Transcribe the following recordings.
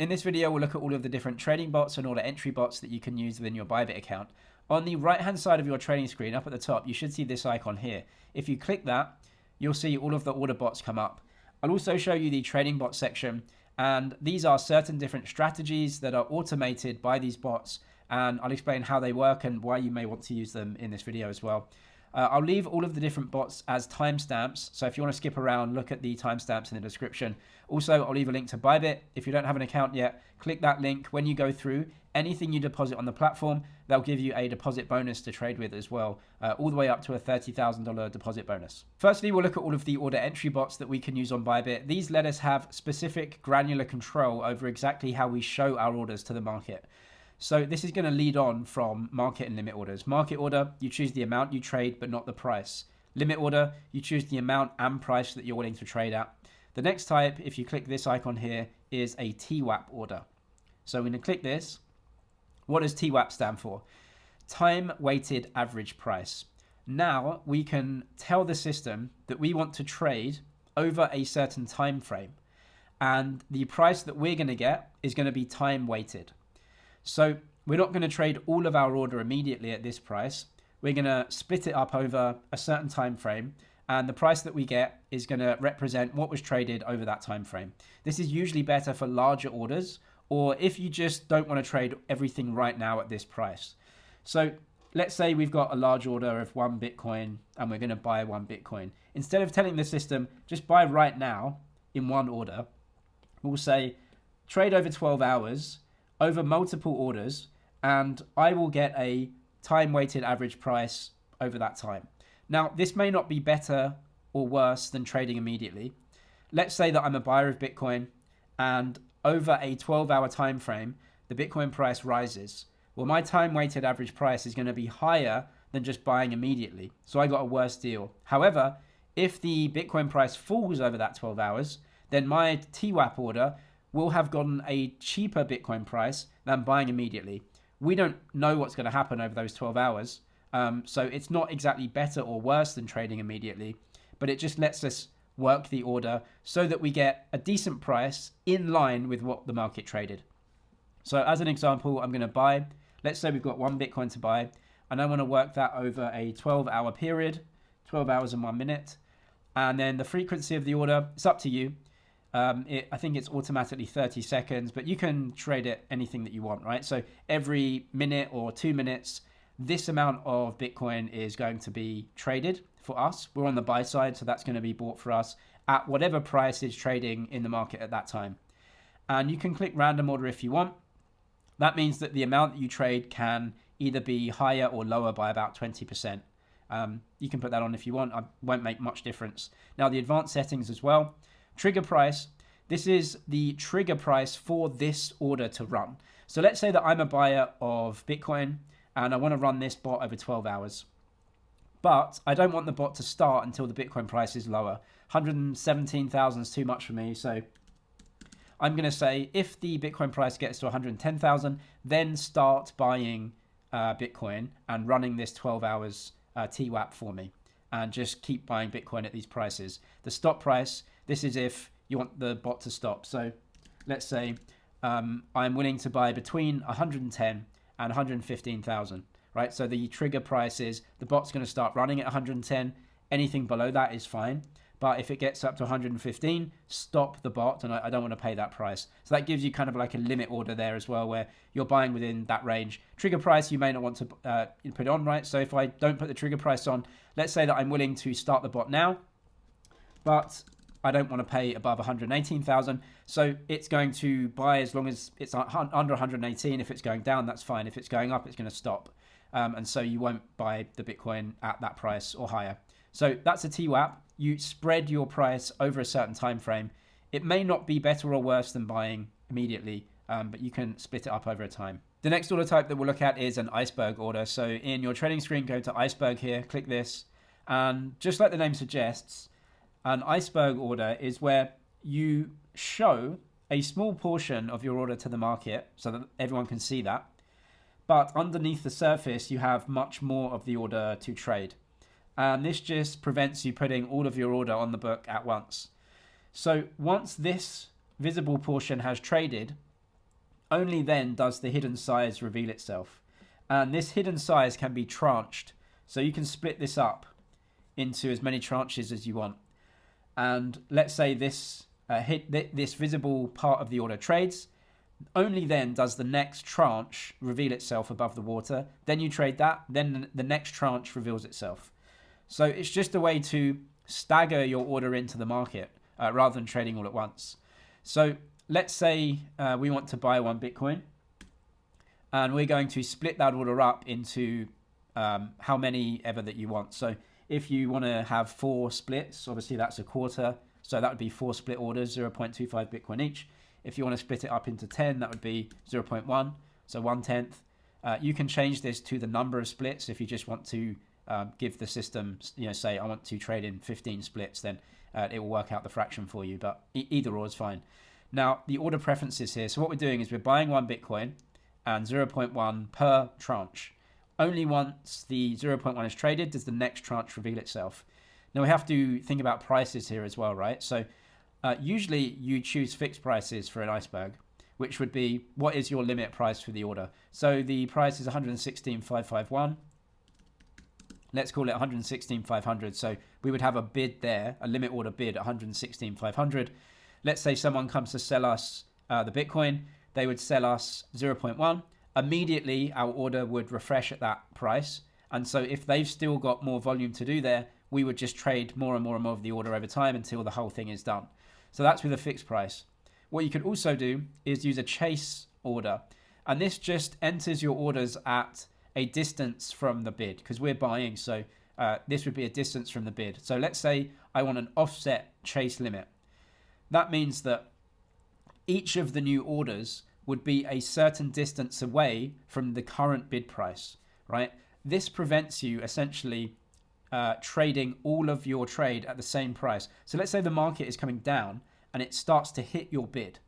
In this video, we'll look at all of the different trading bots and order entry bots that you can use within your Bybit account. On the right-hand side of your trading screen, up at the top, you should see this icon here. If you click that, you'll see all of the order bots come up. I'll also show you the trading bot section, and these are certain different strategies that are automated by these bots, and I'll explain how they work and why you may want to use them in this video as well. I'll leave all of the different bots as timestamps, so if you want to skip around, look at the timestamps in the description. Also, I'll leave a link to Bybit. If you don't have an account yet, click that link. When you go through, anything you deposit on the platform, they'll give you a deposit bonus to trade with as well, all the way up to a $30,000 deposit bonus. Firstly, we'll look at all of the order entry bots that we can use on Bybit. These let us have specific granular control over exactly how we show our orders to the market. So this is going to lead on from market and limit orders. Market order, you choose the amount you trade, but not the price. Limit order, you choose the amount and price that you're willing to trade at. The next type, if you click this icon here, is a TWAP order. So we're going to click this. What does TWAP stand for? Time weighted average price. Now we can tell the system that we want to trade over a certain time frame, and the price that we're going to get is going to be time weighted. So we're not going to trade all of our order immediately at this price. We're going to split it up over a certain time frame, and the price that we get is going to represent what was traded over that time frame. This is usually better for larger orders, or if you just don't want to trade everything right now at this price. So let's say we've got a large order of 1 Bitcoin and we're going to buy 1 Bitcoin. Instead of telling the system, just buy right now in one order, we'll say trade over 12 hours over multiple orders, and I will get a time-weighted average price over that time. Now, this may not be better or worse than trading immediately. Let's say that I'm a buyer of Bitcoin, and over a 12-hour time frame, the Bitcoin price rises. Well, my time-weighted average price is going to be higher than just buying immediately, so I got a worse deal. However, if the Bitcoin price falls over that 12 hours, then my TWAP order will have gotten a cheaper Bitcoin price than buying immediately. We don't know what's going to happen over those 12 hours. So it's not exactly better or worse than trading immediately, but it just lets us work the order so that we get a decent price in line with what the market traded. So as an example, I'm going to buy, let's say we've got 1 Bitcoin to buy, and I want to work that over a 12-hour period, 12 hours and 1 minute. And then the frequency of the order, it's up to you. I think it's automatically 30 seconds, but you can trade it anything that you want, right? So every minute or 2 minutes, this amount of Bitcoin is going to be traded for us. We're on the buy side, so that's going to be bought for us at whatever price is trading in the market at that time. And you can click random order if you want. That means that the amount that you trade can either be higher or lower by about 20%. You can put that on if you want. It won't make much difference. Now, the advanced settings as well. Trigger price, this is the trigger price for this order to run. So let's say that I'm a buyer of Bitcoin and I want to run this bot over 12 hours. But I don't want the bot to start until the Bitcoin price is lower. 117,000 is too much for me. So I'm going to say if the Bitcoin price gets to 110,000, then start buying Bitcoin and running this 12 hours TWAP for me. And just keep buying Bitcoin at these prices. The stop price, this is if you want the bot to stop. So let's say I'm willing to buy between 110 and 115,000, right? So the trigger price is the bot's going to start running at 110. Anything below that is fine. But if it gets up to 115, stop the bot, and I don't want to pay that price. So that gives you kind of like a limit order there as well, where you're buying within that range. Trigger price, you may not want to put on, right? So if I don't put the trigger price on, let's say that I'm willing to start the bot now, but I don't want to pay above 118,000. So it's going to buy as long as it's under 118. If it's going down, that's fine. If it's going up, it's going to stop. And so you won't buy the Bitcoin at that price or higher. So that's a TWAP. You spread your price over a certain time frame. It may not be better or worse than buying immediately, but you can split it up over a time. The next order type that we'll look at is an iceberg order. So in your trading screen, go to iceberg here, click this, and just like the name suggests, an iceberg order is where you show a small portion of your order to the market so that everyone can see that. But underneath the surface, you have much more of the order to trade. And this just prevents you putting all of your order on the book at once. So once this visible portion has traded, only then does the hidden size reveal itself. And this hidden size can be tranched. So you can split this up into as many tranches as you want. And let's say this this visible part of the order trades. Only then does the next tranche reveal itself above the water. Then you trade that. Then the next tranche reveals itself. So it's just a way to stagger your order into the market rather than trading all at once. So let's say we want to buy 1 Bitcoin. And we're going to split that order up into how many ever that you want. So if you want to have 4 splits, obviously that's a quarter. So that would be 4 split orders, 0.25 Bitcoin each. If you want to split it up into 10, that would be 0.1, so 1/10. You can change this to the number of splits. If you just want to give the system, say I want to trade in 15 splits, then it will work out the fraction for you. But either or is fine. Now, the order preferences here. So what we're doing is we're buying 1 Bitcoin and 0.1 per tranche. Only once the 0.1 is traded does the next tranche reveal itself. Now, we have to think about prices here as well, right? So usually you choose fixed prices for an iceberg, which would be what is your limit price for the order. So the price is 116,551. Let's call it 116,500. So we would have a bid there, a limit order bid at 116,500. Let's say someone comes to sell us the Bitcoin. They would sell us 0.1. Immediately, our order would refresh at that price. And so if they've still got more volume to do there, we would just trade more and more and more of the order over time until the whole thing is done. So that's with a fixed price. What you could also do is use a chase order. And this just enters your orders at a distance from the bid because we're buying. So this would be a distance from the bid. So let's say I want an offset chase limit. That means that each of the new orders would be a certain distance away from the current bid price, right? This prevents you essentially trading all of your trade at the same price. So let's say the market is coming down and it starts to hit your bid.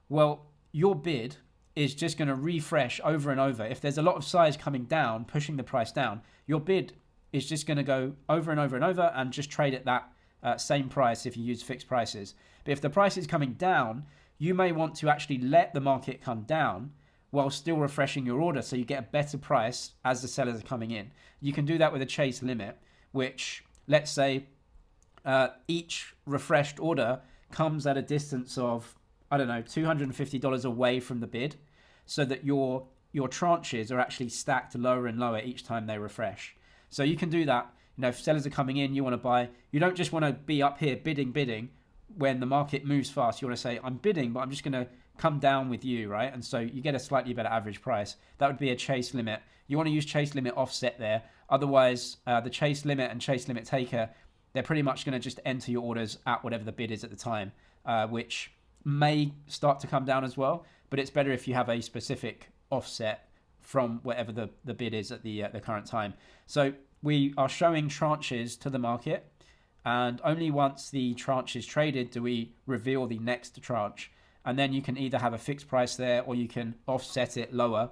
Well, your bid is just going to refresh over and over. If there's a lot of size coming down, pushing the price down, your bid is just going to go over and over and over and just trade at that same price if you use fixed prices. But if the price is coming down, you may want to actually let the market come down while still refreshing your order so you get a better price as the sellers are coming in. You can do that with a chase limit, which let's say each refreshed order comes at a distance of, I don't know, $250 away from the bid so that your tranches are actually stacked lower and lower each time they refresh. So you can do that. If sellers are coming in, you want to buy. You don't just want to be up here bidding when the market moves fast. You want to say, I'm bidding, but I'm just going to come down with you, right? And so you get a slightly better average price. That would be a chase limit. You want to use chase limit offset there. Otherwise, the chase limit and chase limit taker, they're pretty much going to just enter your orders at whatever the bid is at the time, which may start to come down as well. But it's better if you have a specific offset from whatever the bid is at the current time. So we are showing tranches to the market, and only once the tranche is traded do we reveal the next tranche. And then you can either have a fixed price there or you can offset it lower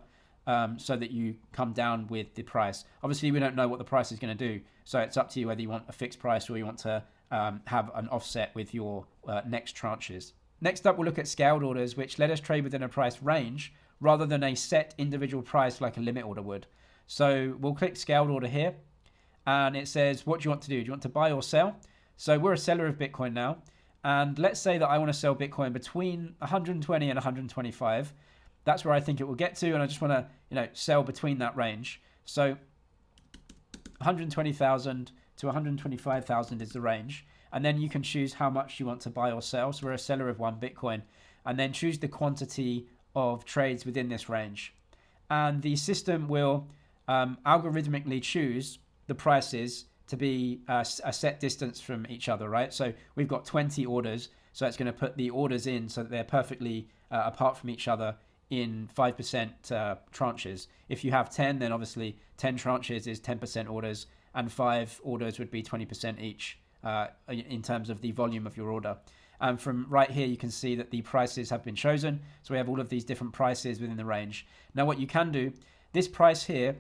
so that you come down with the price. Obviously, we don't know what the price is going to do, so it's up to you whether you want a fixed price or you want to have an offset with your next tranches. Next up, we'll look at scaled orders, which let us trade within a price range rather than a set individual price like a limit order would. So we'll click scaled order here, and it says, what do you want to do? Do you want to buy or sell? So we're a seller of Bitcoin now. And let's say that I want to sell Bitcoin between 120 and 125. That's where I think it will get to. And I just want to, sell between that range. So 120,000 to 125,000 is the range. And then you can choose how much you want to buy or sell. So we're a seller of 1 Bitcoin. And then choose the quantity of trades within this range. And the system will algorithmically choose the prices to be a set distance from each other, right? So we've got 20 orders, so it's going to put the orders in so that they're perfectly apart from each other in 5% tranches. If you have 10, then obviously 10 tranches is 10% orders, and 5 orders would be 20% each in terms of the volume of your order. And from right here, you can see that the prices have been chosen. So we have all of these different prices within the range. Now what you can do, this price here,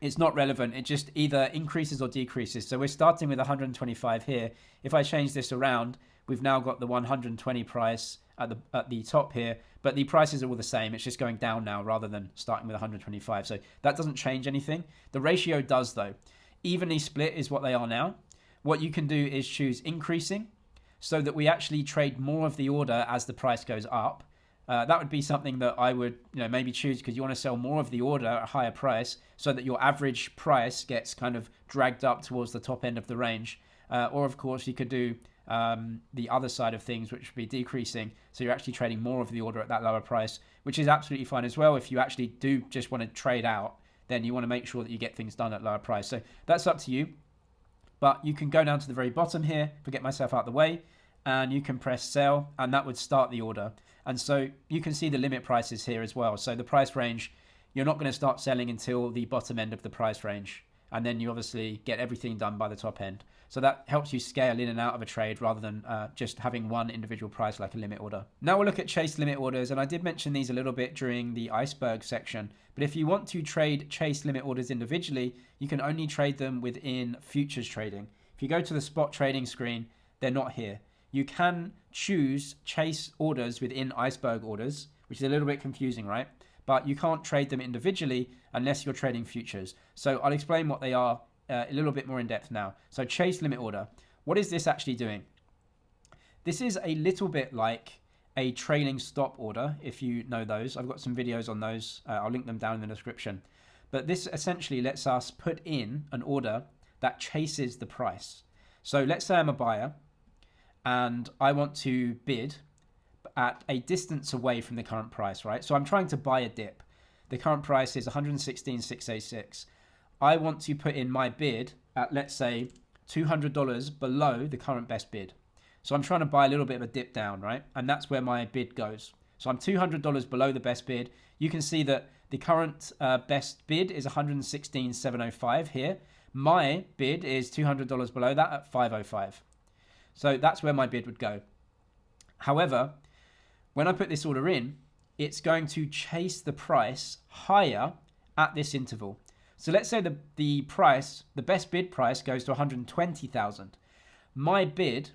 it's not relevant. It just either increases or decreases. So we're starting with 125 here. If I change this around, we've now got the 120 price at the top here, but the prices are all the same. It's just going down now rather than starting with 125. So that doesn't change anything. The ratio does though. Evenly split is what they are now. What you can do is choose increasing so that we actually trade more of the order as the price goes up. That would be something that I would maybe choose because you want to sell more of the order at a higher price so that your average price gets kind of dragged up towards the top end of the range. Or of course you could do the other side of things, which would be decreasing. So you're actually trading more of the order at that lower price, which is absolutely fine as well. If you actually do just want to trade out, then you want to make sure that you get things done at lower price. So that's up to you. But you can go down to the very bottom here, get myself out of the way, and you can press sell, and that would start the order. And so you can see the limit prices here as well. So the price range, you're not going to start selling until the bottom end of the price range. And then you obviously get everything done by the top end. So that helps you scale in and out of a trade rather than just having one individual price like a limit order. Now we'll look at chase limit orders. And I did mention these a little bit during the iceberg section. But if you want to trade chase limit orders individually, you can only trade them within futures trading. If you go to the spot trading screen, they're not here. You can choose chase orders within iceberg orders, which is a little bit confusing, right? But you can't trade them individually unless you're trading futures. So I'll explain what they are a little bit more in depth now. So chase limit order. What is this actually doing? This is a little bit like a trailing stop order, if you know those. I've got some videos on those. I'll link them down in the description. But this essentially lets us put in an order that chases the price. So let's say I'm a buyer and I want to bid at a distance away from the current price, right? So I'm trying to buy a dip. The current price is 116,686. I want to put in my bid at, let's say, $200 below the current best bid. So I'm trying to buy a little bit of a dip down, right? And that's where my bid goes. So I'm $200 below the best bid. You can see that the current best bid is 116,705 here. My bid is $200 below that at 505. So that's where my bid would go. However, when I put this order in, it's going to chase the price higher at this interval. So let's say the price, the best bid price goes to 120,000. My bid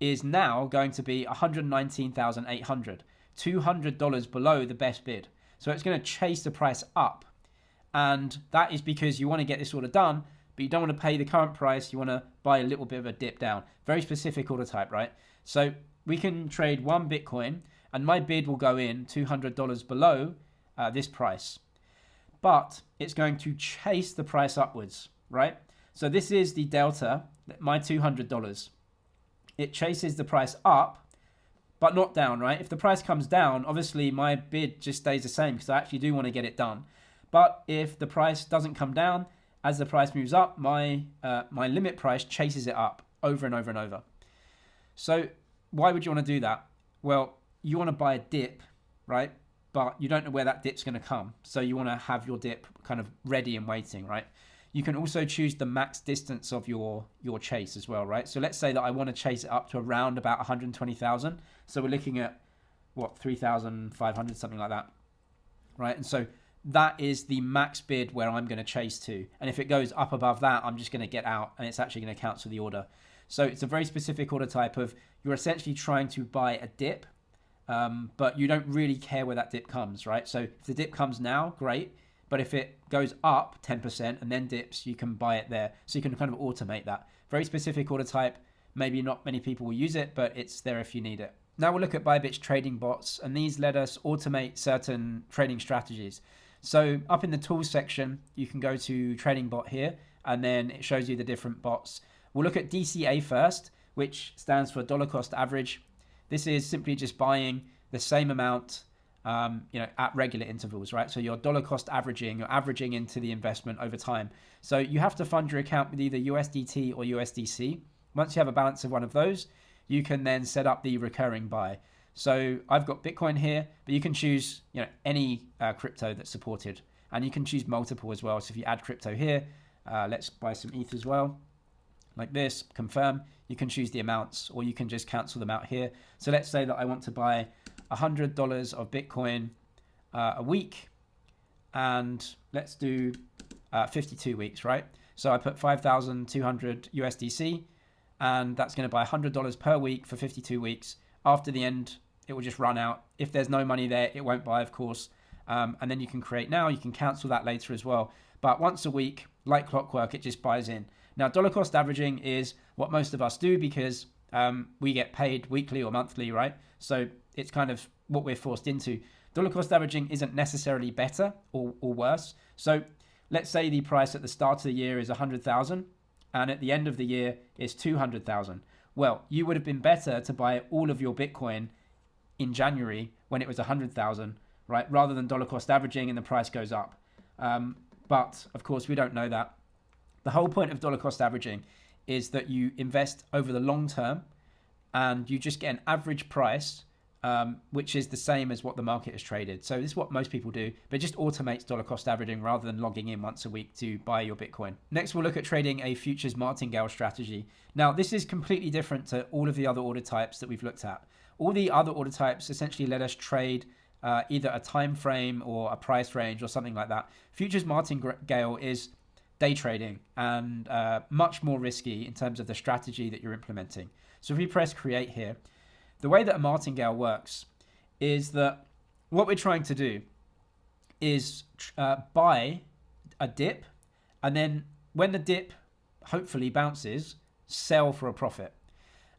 is now going to be 119,800, $200 below the best bid. So it's going to chase the price up. And that is because you want to get this order done, but you don't want to pay the current price. You want to buy a little bit of a dip down. Very specific order type, right? So we can trade one Bitcoin and my bid will go in $200 below this price. But it's going to chase the price upwards, right? So this is the delta, my $200. It chases the price up, but not down, right? If the price comes down, obviously my bid just stays the same because I actually do want to get it done. But if the price doesn't come down, as the price moves up, my limit price chases it up over and over and over. So why would you want to do that? Well, you want to buy a dip, right? But you don't know where that dip's going to come. So you want to have your dip kind of ready and waiting, right? You can also choose the max distance of your chase as well, right? So let's say that I want to chase it up to around about 120,000. So we're looking at, 3,500, something like that, right? And so that is the max bid where I'm going to chase to. And if it goes up above that, I'm just going to get out and it's actually going to cancel the order. So it's a very specific order type of, you're essentially trying to buy a dip, but you don't really care where that dip comes, right? So if the dip comes now, great. But if it goes up 10% and then dips, you can buy it there. So you can kind of automate that. Very specific order type. Maybe not many people will use it, but it's there if you need it. Now we'll look at Bybit's trading bots, and these let us automate certain trading strategies. So up in the tools section, you can go to trading bot here, and then it shows you the different bots. We'll look at DCA first, which stands for dollar cost average. This is simply just buying the same amount at regular intervals, right? So your dollar cost averaging, you're averaging into the investment over time. So you have to fund your account with either USDT or USDC. Once you have a balance of one of those, you can then set up the recurring buy. So I've got Bitcoin here, but you can choose any crypto that's supported, and you can choose multiple as well. So if you add crypto here, let's buy some ETH as well, like this, confirm. You can choose the amounts, or you can just cancel them out here. So let's say that I want to buy $100 of Bitcoin a week, and let's do 52 weeks, right? So I put 5,200 USDC, and that's going to buy $100 per week for 52 weeks. After the end, it will just run out. If there's no money there, it won't buy, of course. And then you can create now. You can cancel that later as well. But once a week, like clockwork, it just buys in. Now, dollar cost averaging is what most of us do because we get paid weekly or monthly, right? So it's kind of what we're forced into. Dollar cost averaging isn't necessarily better or worse. So let's say the price at the start of the year is 100,000 and at the end of the year is 200,000. Well, you would have been better to buy all of your Bitcoin in January when it was 100,000, right? Rather than dollar cost averaging and the price goes up. But of course, we don't know that. The whole point of dollar cost averaging is that you invest over the long term and you just get an average price, which is the same as what the market has traded. So this is what most people do, but it just automates dollar cost averaging rather than logging in once a week to buy your Bitcoin. Next, we'll look at trading a futures martingale strategy. Now, this is completely different to all of the other order types that we've looked at. All the other order types essentially let us trade either a time frame or a price range or something like that. Futures martingale is day trading and much more risky in terms of the strategy that you're implementing. So if we press create here, the way that a martingale works is that what we're trying to do is buy a dip, and then when the dip hopefully bounces, sell for a profit.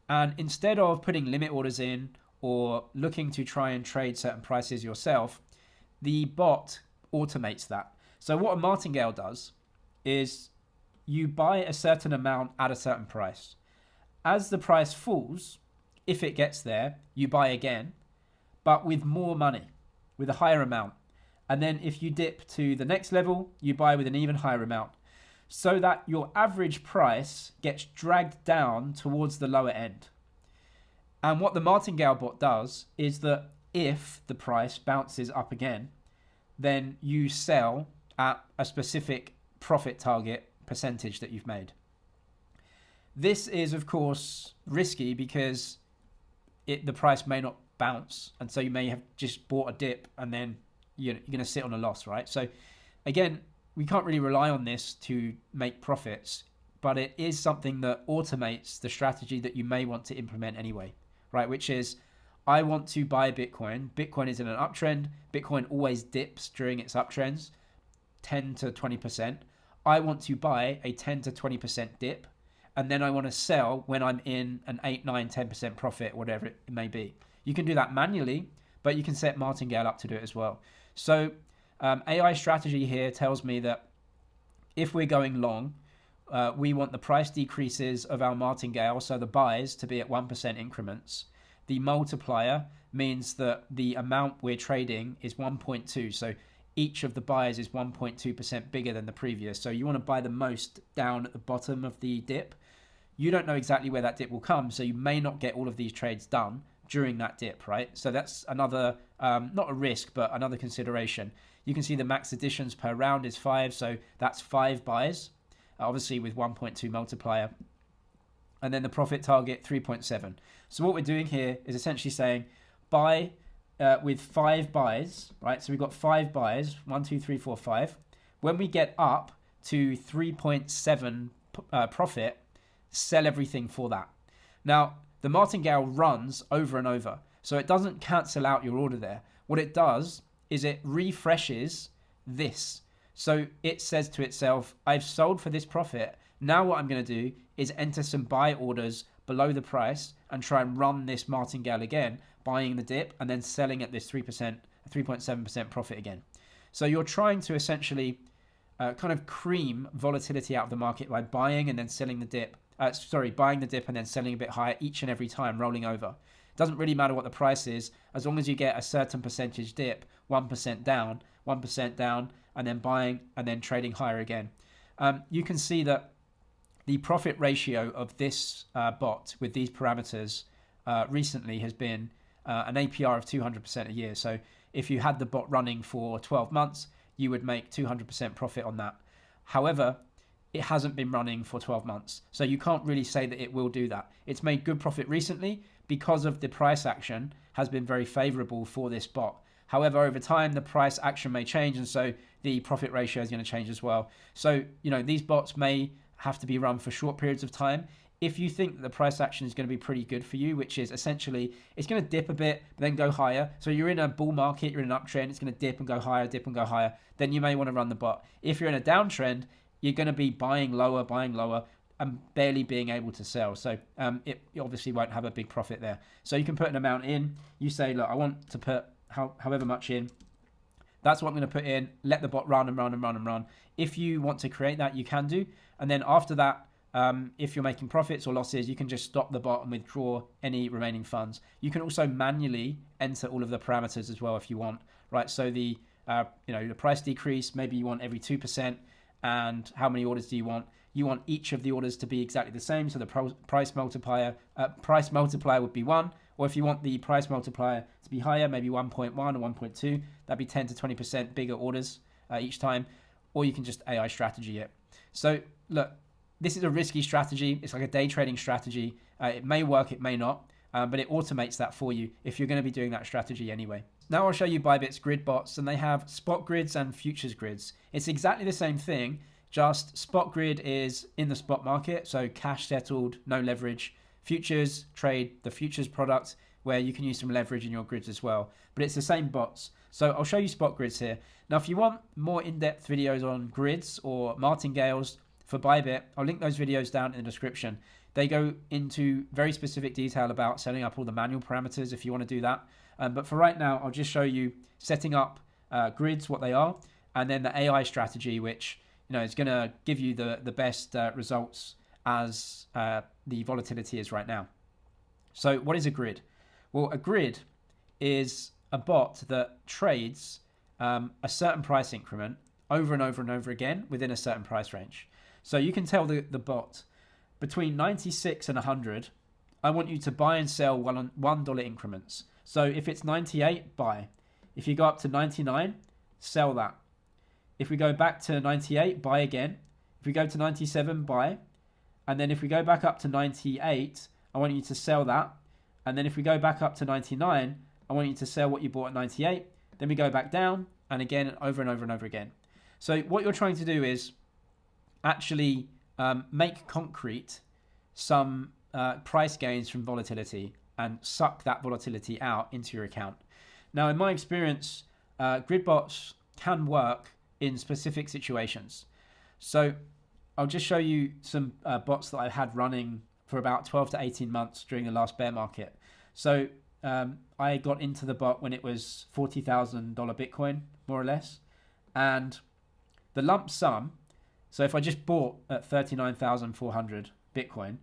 And instead of putting limit orders in or looking to try and trade certain prices yourself, the bot automates that. So what a martingale does is you buy a certain amount at a certain price. As the price falls, if it gets there, you buy again, but with more money, with a higher amount. And then if you dip to the next level, you buy with an even higher amount, so that your average price gets dragged down towards the lower end. And what the martingale bot does is that if the price bounces up again, then you sell at a specific profit target percentage that you've made. This is, of course, risky because the price may not bounce, and so you may have just bought a dip and then you're going to sit on a loss, right? So again, we can't really rely on this to make profits, but it is something that automates the strategy that you may want to implement anyway, right? Which is, I want to buy Bitcoin. Bitcoin is in an uptrend. Bitcoin always dips during its uptrends, 10 to 20%. I want to buy a 10 to 20% dip, and then I want to sell when I'm in an 8, 9, 10% profit, whatever it may be. You can do that manually, but you can set Martingale up to do it as well. So AI strategy here tells me that if we're going long, we want the price decreases of our Martingale, so the buys, to be at 1% increments. The multiplier means that the amount we're trading is 1.2. So each of the buys is 1.2% bigger than the previous. So you want to buy the most down at the bottom of the dip. You don't know exactly where that dip will come, so you may not get all of these trades done during that dip, right? So that's another, not a risk, but another consideration. You can see the max additions per round is 5, so that's 5 buys, obviously with 1.2 multiplier. And then the profit target, 3.7. So what we're doing here is essentially saying buy with 5 buys, right? So we've got 5 buys, 1, 2, 3, 4, 5. When we get up to 3.7 profit, sell everything for that. Now, the martingale runs over and over, so it doesn't cancel out your order there. What it does is it refreshes this. So it says to itself, I've sold for this profit. Now what I'm going to do is enter some buy orders below the price and try and run this martingale again, buying the dip and then selling at this 3.7% profit again. So you're trying to essentially kind of cream volatility out of the market by buying and then selling the dip. Buying the dip and then selling a bit higher each and every time, rolling over. It doesn't really matter what the price is, as long as you get a certain percentage dip, 1% down, and then buying and then trading higher again. You can see that the profit ratio of this bot with these parameters recently has been an APR of 200% a year. So if you had the bot running for 12 months, you would make 200% profit on that. However, it hasn't been running for 12 months. So you can't really say that it will do that. It's made good profit recently because of the price action has been very favorable for this bot. However, over time, the price action may change, and so the profit ratio is going to change as well. So, these bots may have to be run for short periods of time. if you think that the price action is going to be pretty good for you, which is essentially it's going to dip a bit, but then go higher. So you're in a bull market, you're in an uptrend, it's going to dip and go higher, then you may want to run the bot. If you're in a downtrend, you're going to be buying lower, and barely being able to sell. So it obviously won't have a big profit there. So you can put an amount in. You say, look, I want to put however much in. That's what I'm going to put in. Let the bot run and run and run and run. If you want to create that, you can do. And then after that, if you're making profits or losses, you can just stop the bot and withdraw any remaining funds. You can also manually enter all of the parameters as well if you want, right? So the the price decrease, maybe you want every 2%, and how many orders do you want? You want each of the orders to be exactly the same. So the price multiplier would be 1, or if you want the price multiplier to be higher, maybe 1.1 or 1.2, that'd be 10 to 20% bigger orders each time, or you can just AI strategy it. So look, this is a risky strategy. It's like a day trading strategy. It may work, it may not, but it automates that for you if you're going to be doing that strategy anyway. Now I'll show you Bybit's grid bots, and they have spot grids and futures grids. It's exactly the same thing, just spot grid is in the spot market, so cash settled, no leverage. Futures trade the futures product where you can use some leverage in your grids as well, but it's the same bots. So I'll show you spot grids here. Now if you want more in-depth videos on grids or martingales for Bybit, I'll link those videos down in the description. They go into very specific detail about setting up all the manual parameters if you want to do that. But for right now, I'll just show you setting up grids, what they are, and then the AI strategy, which is going to give you the best results as the volatility is right now. So what is a grid? Well, a grid is a bot that trades a certain price increment over and over and over again within a certain price range. So you can tell the bot between 96 and 100, I want you to buy and sell $1 increments. So if it's 98, buy. If you go up to 99, sell that. If we go back to 98, buy again. If we go to 97, buy. And then if we go back up to 98, I want you to sell that. And then if we go back up to 99, I want you to sell what you bought at 98. Then we go back down, and again, over and over and over again. So what you're trying to do is actually make concrete some price gains from volatility and suck that volatility out into your account. Now, in my experience, grid bots can work in specific situations. So I'll just show you some bots that I've had running for about 12 to 18 months during the last bear market. So I got into the bot when it was $40,000 Bitcoin, more or less. And the lump sum, so if I just bought at 39,400 Bitcoin,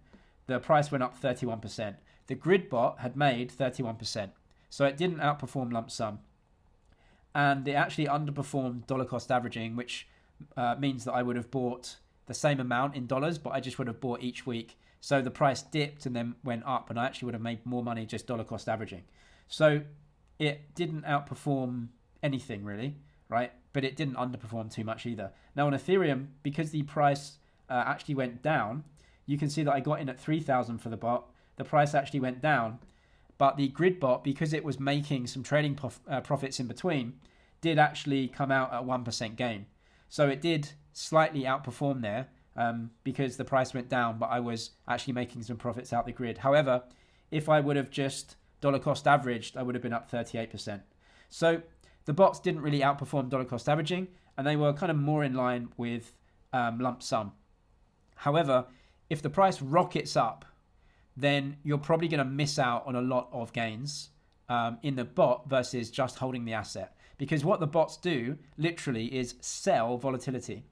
the price went up 31%. The grid bot had made 31%. So it didn't outperform lump sum. And it actually underperformed dollar cost averaging, which means that I would have bought the same amount in dollars, but I just would have bought each week. So the price dipped and then went up, and I actually would have made more money just dollar cost averaging. So it didn't outperform anything really, right? But it didn't underperform too much either. Now on Ethereum, because the price actually went down, you can see that I got in at 3,000 for the bot. The price actually went down, but the grid bot, because it was making some trading profits in between, did actually come out at 1% gain. So it did slightly outperform there because the price went down, but I was actually making some profits out the grid. However, if I would have just dollar cost averaged, I would have been up 38%. So the bots didn't really outperform dollar cost averaging, and they were kind of more in line with lump sum. However, if the price rockets up, then you're probably going to miss out on a lot of gains in the bot versus just holding the asset. Because what the bots do literally is sell volatility,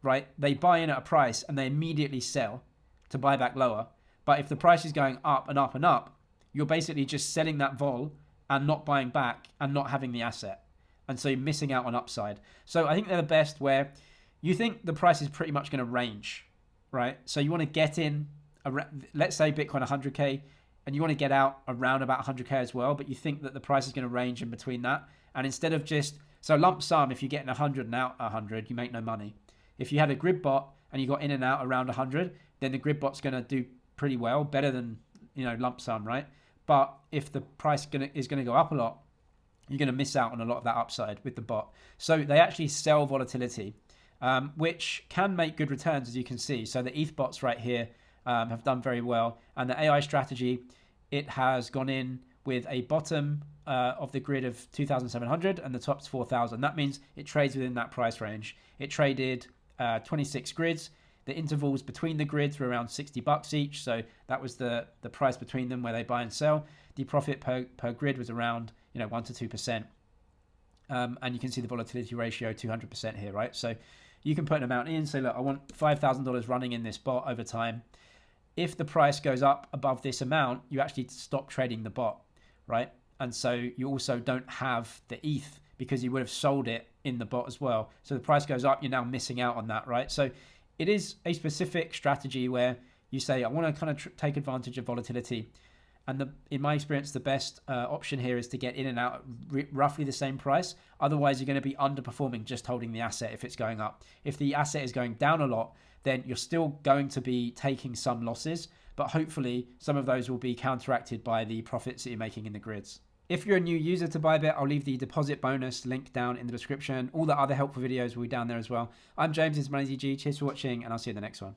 right? They buy in at a price and they immediately sell to buy back lower. But if the price is going up and up and up, you're basically just selling that vol and not buying back and not having the asset. And so you're missing out on upside. So I think they're the best where you think the price is pretty much going to range, right? So you want to get in, let's say Bitcoin 100K, and you want to get out around about 100K as well, but you think that the price is going to range in between that. And instead of so lump sum, if you get in 100 and out 100, you make no money. If you had a grid bot and you got in and out around 100, then the grid bot's going to do pretty well, better than, lump sum, right? But if the price is going to go up a lot, you're going to miss out on a lot of that upside with the bot. So they actually sell volatility, which can make good returns, as you can see. So the ETH bots right here, have done very well. And the AI strategy, it has gone in with a bottom of the grid of 2,700 and the top's 4,000. That means it trades within that price range. It traded 26 grids. The intervals between the grids were around $60 each. So that was the price between them where they buy and sell. The profit per grid was around 1 to 2%. And you can see the volatility ratio 200% here, right? So you can put an amount in, say, look, I want $5,000 running in this bot over time. If the price goes up above this amount, you actually stop trading the bot, right? And so you also don't have the ETH because you would have sold it in the bot as well. So the price goes up, you're now missing out on that, right? So it is a specific strategy where you say, I want to kind of take advantage of volatility. And in my experience, the best option here is to get in and out at roughly the same price. Otherwise, you're going to be underperforming just holding the asset if it's going up. If the asset is going down a lot, then you're still going to be taking some losses, but hopefully some of those will be counteracted by the profits that you're making in the grids. If you're a new user to Bybit, I'll leave the deposit bonus link down in the description. All the other helpful videos will be down there as well. I'm James, this is MoneyZG. Cheers for watching, and I'll see you in the next one.